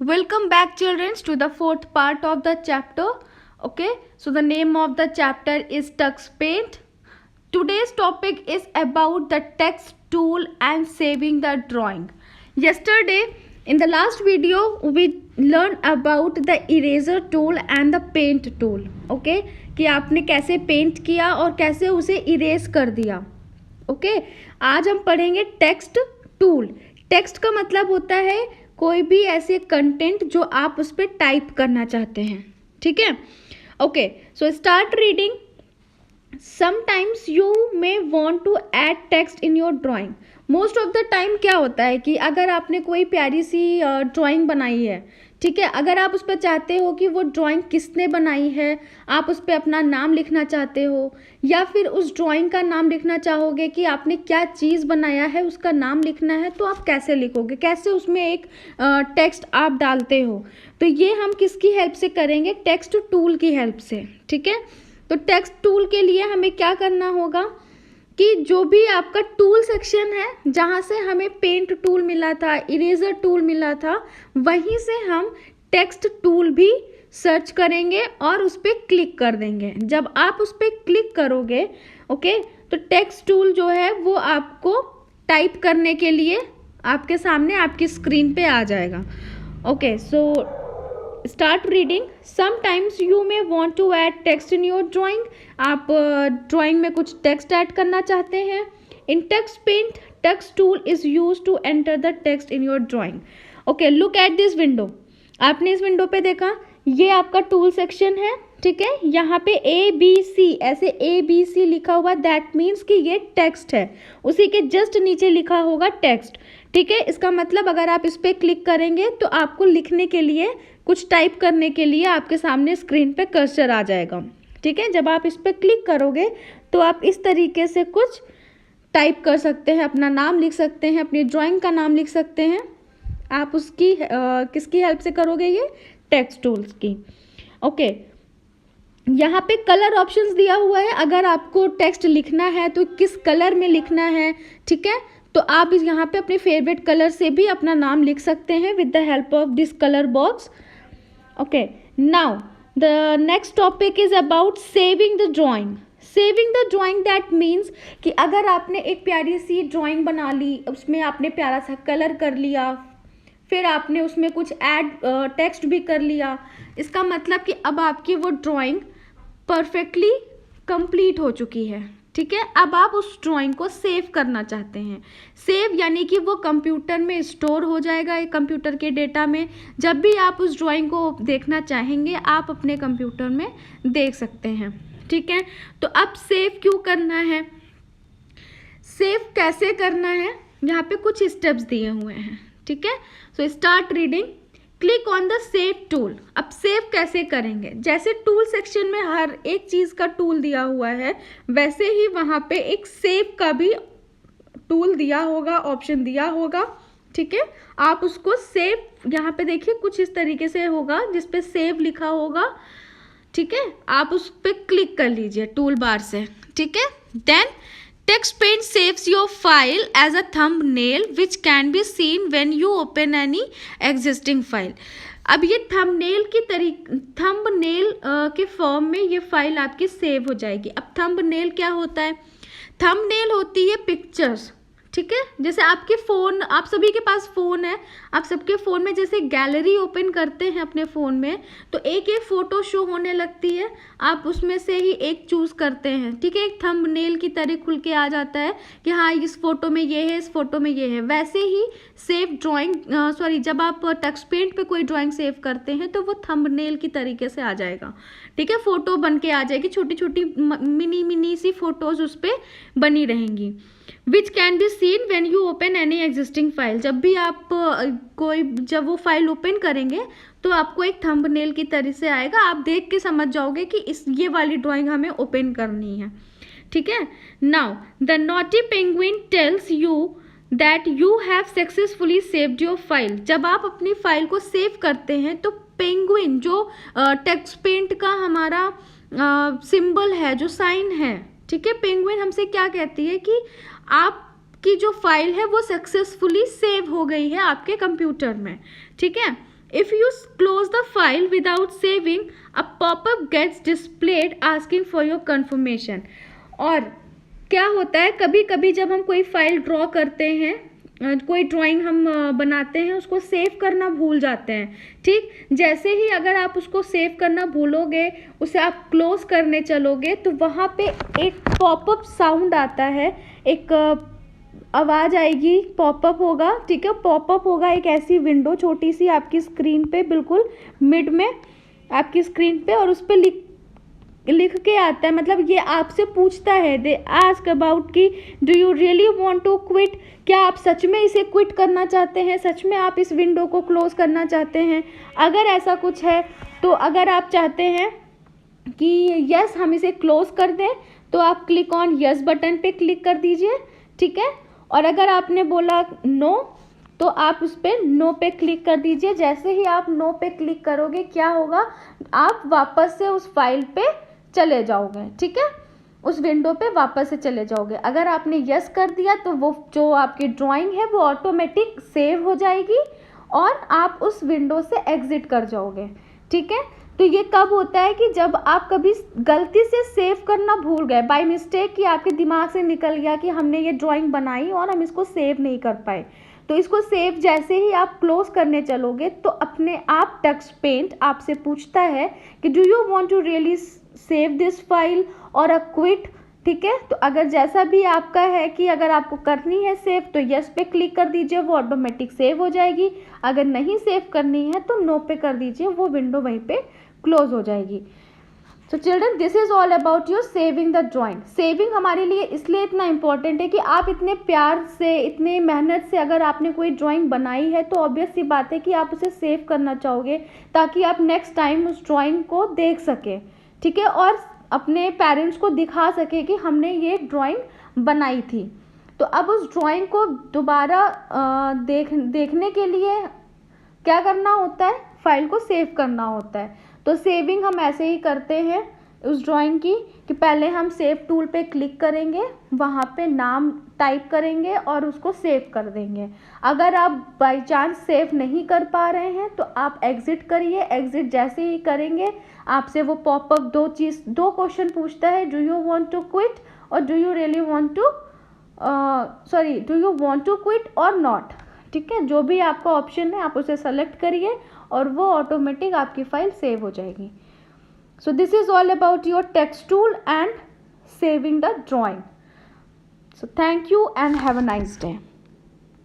Welcome back, children, to the fourth part of the chapter. Okay, so the name of the chapter is Tux Paint. Today's topic is about the text tool and saving the drawing. Yesterday, in the last video, we learned about the eraser tool and the paint tool. Okay, कि आपने कैसे paint किया और कैसे उसे erase कर दिया. Okay, आज हम पढ़ेंगे टेक्स्ट टूल. टेक्स्ट का मतलब होता है कोई भी ऐसे कंटेंट जो आप उस पर टाइप करना चाहते हैं. ठीक है. Okay, so start reading. Sometimes you may want to add text in your drawing. Most of the time क्या होता है कि अगर आपने कोई प्यारी सी ड्राइंग बनाई है, ठीक है, अगर आप उस पर चाहते हो कि वो ड्राइंग किसने बनाई है, आप उस पर अपना नाम लिखना चाहते हो या फिर उस ड्राइंग का नाम लिखना चाहोगे कि आपने क्या चीज़ बनाया है उसका नाम लिखना है, तो आप कैसे लिखोगे, कैसे उसमें एक टेक्स्ट आप डालते हो. तो ये हम किसकी हेल्प से करेंगे? टेक्स्ट टूल की हेल्प से. ठीक है. तो टेक्स्ट टूल के लिए हमें क्या करना होगा कि जो भी आपका टूल सेक्शन है, जहाँ से हमें पेंट टूल मिला था, इरेजर टूल मिला था, वहीं से हम टेक्स्ट टूल भी सर्च करेंगे और उस पर क्लिक कर देंगे. जब आप उस पर क्लिक करोगे, ओके, तो टेक्स्ट टूल जो है वो आपको टाइप करने के लिए आपके सामने आपकी स्क्रीन पे आ जाएगा. Okay, so start reading. Sometimes you may want to add text in your drawing. आप ड्राइंग में कुछ टेक्स्ट ऐड करना चाहते हैं. In text paint, text tool is use to enter the text in your drawing. Okay, look at this window. आपने इस window पे देखा, ये आपका टूल सेक्शन है. ठीक है. यहाँ पे ABC, ऐसे ABC लिखा हुआ, दैट मीन्स कि ये टेक्स्ट है. उसी के जस्ट नीचे लिखा होगा टेक्स्ट. ठीक है. इसका मतलब अगर आप इस पर क्लिक करेंगे तो आपको लिखने के लिए, कुछ टाइप करने के लिए आपके सामने स्क्रीन पे कर्सर आ जाएगा. ठीक है. जब आप इस पर क्लिक करोगे तो आप इस तरीके से कुछ टाइप कर सकते हैं, अपना नाम लिख सकते हैं, अपनी ड्राइंग का नाम लिख सकते हैं. आप उसकी किसकी हेल्प से करोगे? ये टेक्स्ट टूल्स की. ओके, यहाँ पे कलर ऑप्शंस दिया हुआ है. अगर आपको टेक्स्ट लिखना है तो किस कलर में लिखना है, ठीक है, तो आप इस यहाँ पे अपने फेवरेट कलर से भी अपना नाम लिख सकते हैं with the help of this colour box. Okay, now the next topic is about saving the drawing. Saving the drawing that means कि अगर आपने एक प्यारी सी ड्राइंग बना ली, उसमें आपने प्यारा सा कलर कर लिया, फिर आपने उसमें कुछ ऐड टेक्स्ट भी कर लिया, इसका मतलब कि अब आपकी वो ड्राइंग परफेक्टली कंप्लीट हो चुकी है. ठीक है. अब आप उस ड्राइंग को सेव करना चाहते हैं. सेव यानी कि वो कंप्यूटर में स्टोर हो जाएगा, कंप्यूटर के डेटा में. जब भी आप उस ड्राइंग को देखना चाहेंगे, आप अपने कंप्यूटर में देख सकते हैं. ठीक है. तो अब सेव क्यों करना है, सेव कैसे करना है, यहाँ पे कुछ स्टेप्स दिए हुए हैं. ठीक है. सो start reading. Click on the save tool. अब सेव कैसे करेंगे? जैसे टूल सेक्शन में हर एक चीज़ का टूल दिया हुआ है, वैसे ही वहाँ पे एक सेव का भी टूल दिया होगा, ऑप्शन दिया होगा. ठीक है. आप उसको सेव, यहाँ पे देखिए कुछ इस तरीके से होगा जिस पे सेव लिखा होगा. ठीक है. आप उस पर क्लिक कर लीजिए टूल बार से. ठीक है. Then Text Paint saves your file as a thumbnail which can be seen when you open any existing file. अब ये थंबनेल के फॉर्म में ये फाइल आपकी सेव हो जाएगी. अब थंबनेल क्या होता है? थंबनेल होती है पिक्चर्स. ठीक है. जैसे आपके फ़ोन, आप सभी के पास फ़ोन है, आप सबके फ़ोन में जैसे गैलरी ओपन करते हैं अपने फ़ोन में, तो एक एक फ़ोटो शो होने लगती है. आप उसमें से ही एक चूज़ करते हैं. ठीक है. एक थंबनेल की तरह खुल के आ जाता है कि हाँ, इस फोटो में ये है, इस फोटो में ये है. वैसे ही सेव ड्राइंग जब आप टेक्स्ट पेंट पे कोई ड्राइंग सेव करते हैं तो वो थंबनेल की तरीके से आ जाएगा. ठीक है. फ़ोटो बन के आ जाएगी, छोटी छोटी मिनी सी फोटोज़ उस पर बनी रहेंगी. Which can be seen when you open any existing file. जब भी आप जब वो फाइल ओपन करेंगे तो आपको एक थंबनेल की तरह से आएगा. आप देख के समझ जाओगे कि ये वाली ड्राइंग हमें ओपन करनी है. ठीक है. Now the naughty penguin tells you that you have successfully saved your file. जब आप अपनी फाइल को सेव करते हैं तो पेंगुइन, जो टेक्स्ट पेंट का हमारा सिंबल है, जो साइन है, ठीक है, पेंगुइन हमसे क्या कहती है कि आपकी जो फाइल है वो सक्सेसफुली सेव हो गई है आपके कंप्यूटर में. ठीक है. If you close the file without saving, a pop-up gets displayed asking for your confirmation. और क्या होता है, कभी कभी जब हम कोई फाइल ड्रॉ करते हैं, कोई ड्राइंग हम बनाते हैं, उसको सेव करना भूल जाते हैं. ठीक, जैसे ही अगर आप उसको सेव करना भूलोगे, उसे आप क्लोज करने चलोगे, तो वहाँ पे एक पॉपअप साउंड आता है, एक आवाज़ आएगी, पॉपअप होगा. ठीक है, पॉपअप होगा एक ऐसी विंडो छोटी सी आपकी स्क्रीन पे, बिल्कुल मिड में आपकी स्क्रीन पे, और उस पर लिख के आता है, मतलब ये आपसे पूछता है, दे आस्क अबाउट कि do you really want to quit, क्या आप सच में इसे क्विट करना चाहते हैं, सच में आप इस विंडो को क्लोज करना चाहते हैं. अगर ऐसा कुछ है, तो अगर आप चाहते हैं कि यस हम इसे क्लोज कर दें, तो आप क्लिक ऑन यस बटन पे क्लिक कर दीजिए. ठीक है, और अगर आपने बोला नो, तो आप उस पर नो पे क्लिक कर दीजिए. जैसे ही आप नो पे क्लिक करोगे, क्या होगा, आप वापस से उस फाइल पे चले जाओगे. ठीक है, उस विंडो पे वापस से चले जाओगे. अगर आपने यस कर दिया, तो वो जो आपकी ड्राइंग है वो ऑटोमेटिक सेव हो जाएगी और आप उस विंडो से एग्जिट कर जाओगे. ठीक है, तो ये कब होता है कि जब आप कभी गलती से सेव करना भूल गए, बाय मिस्टेक, कि आपके दिमाग से निकल गया कि हमने ये ड्राइंग बनाई और हम इसको सेव नहीं कर पाए. तो इसको सेव जैसे ही आप क्लोज करने चलोगे, तो अपने आप टक्सपेंट आपसे पूछता है कि do you want to really save this file और अ क्विट. ठीक है, तो अगर जैसा भी आपका है कि अगर आपको करनी है सेव, तो यस पे क्लिक कर दीजिए, वो ऑटोमेटिक सेव हो जाएगी. अगर नहीं सेव करनी है, तो नो पे कर दीजिए, वो विंडो वहीं पे क्लोज हो जाएगी. So children, this is all about your saving the drawing. Saving हमारे लिए इसलिए इतना इंपॉर्टेंट है कि आप इतने प्यार से, इतने मेहनत से अगर आपने कोई ड्राइंग बनाई है, तो ऑब्वियस सी बात है कि आप उसे सेव करना चाहोगे, ताकि आप नेक्स्ट टाइम उस ड्राइंग को देख सकें. ठीक है, और अपने पेरेंट्स को दिखा सके कि हमने ये ड्राइंग बनाई थी. तो अब उस ड्राइंग को दोबारा देखने के लिए क्या करना होता है, फाइल को सेव करना होता है. तो सेविंग हम ऐसे ही करते हैं उस ड्राइंग की, कि पहले हम सेव टूल पे क्लिक करेंगे, वहाँ पे नाम टाइप करेंगे और उसको सेव कर देंगे. अगर आप बाय चांस सेव नहीं कर पा रहे हैं, तो आप एग्जिट करिए. एग्जिट जैसे ही करेंगे, आपसे वो पॉपअप दो क्वेश्चन पूछता है, do you want to quit और do you really want to do you want to quit और नॉट. ठीक है, जो भी आपका ऑप्शन है आप उसे सेलेक्ट करिए और वो ऑटोमेटिक आपकी फाइल सेव हो जाएगी. So this is all about your text tool and saving the drawing. So thank you and have a nice day.